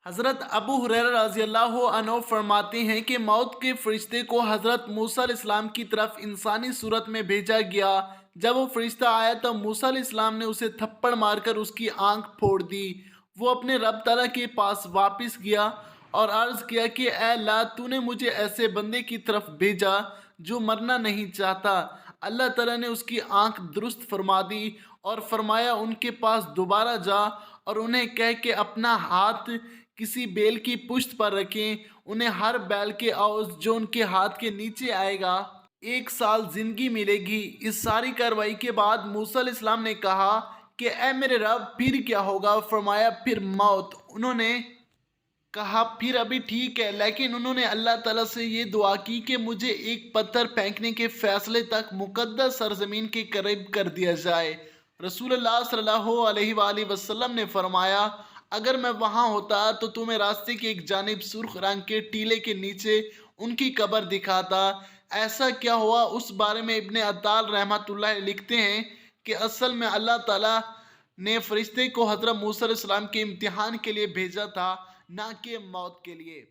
حضرت ابو ہریرہ رضی اللہ عنہ فرماتے ہیں کہ موت کے فرشتے کو حضرت موسیٰ علیہ السلام کی طرف انسانی صورت میں بھیجا گیا۔ جب وہ فرشتہ آیا تو موسیٰ علیہ السلام نے اسے تھپڑ مار کر اس کی آنکھ پھوڑ دی۔ وہ اپنے رب تعالیٰ کے پاس واپس گیا اور عرض کیا کہ اے اللہ، تو نے مجھے ایسے بندے کی طرف بھیجا جو مرنا نہیں چاہتا۔ اللہ تعالیٰ نے اس کی آنکھ درست فرما دی اور فرمایا ان کے پاس دوبارہ جا اور انہیں کہہ کہ اپنا ہاتھ کسی بیل کی پشت پر رکھیں۔ انہیں ہر بیل کے عوض جو ان کے ہاتھ کے نیچے آئے گا 1 سال زندگی ملے گی۔ اس ساری کارروائی کے بعد موسیٰ علیہ السلام نے کہا کہ اے میرے رب، پھر کیا ہوگا؟ فرمایا پھر موت۔ انہوں نے کہا پھر ابھی ٹھیک ہے، لیکن انہوں نے اللہ تعالیٰ سے یہ دعا کی کہ مجھے ایک پتھر پھینکنے کے فیصلے تک مقدس سرزمین کے قریب کر دیا جائے۔ رسول اللہ صلی اللہ علیہ وآلہ وسلم نے فرمایا اگر میں وہاں ہوتا تو تمہیں راستے کی ایک جانب سرخ رنگ کے ٹیلے کے نیچے ان کی قبر دکھاتا۔ ایسا کیا ہوا؟ اس بارے میں ابن عطال رحمۃ اللہ لکھتے ہیں کہ اصل میں اللہ تعالیٰ نے فرشتے کو حضرت موسیٰ علیہ السلام کے امتحان کے لیے بھیجا تھا، نہ کہ موت کے لیے۔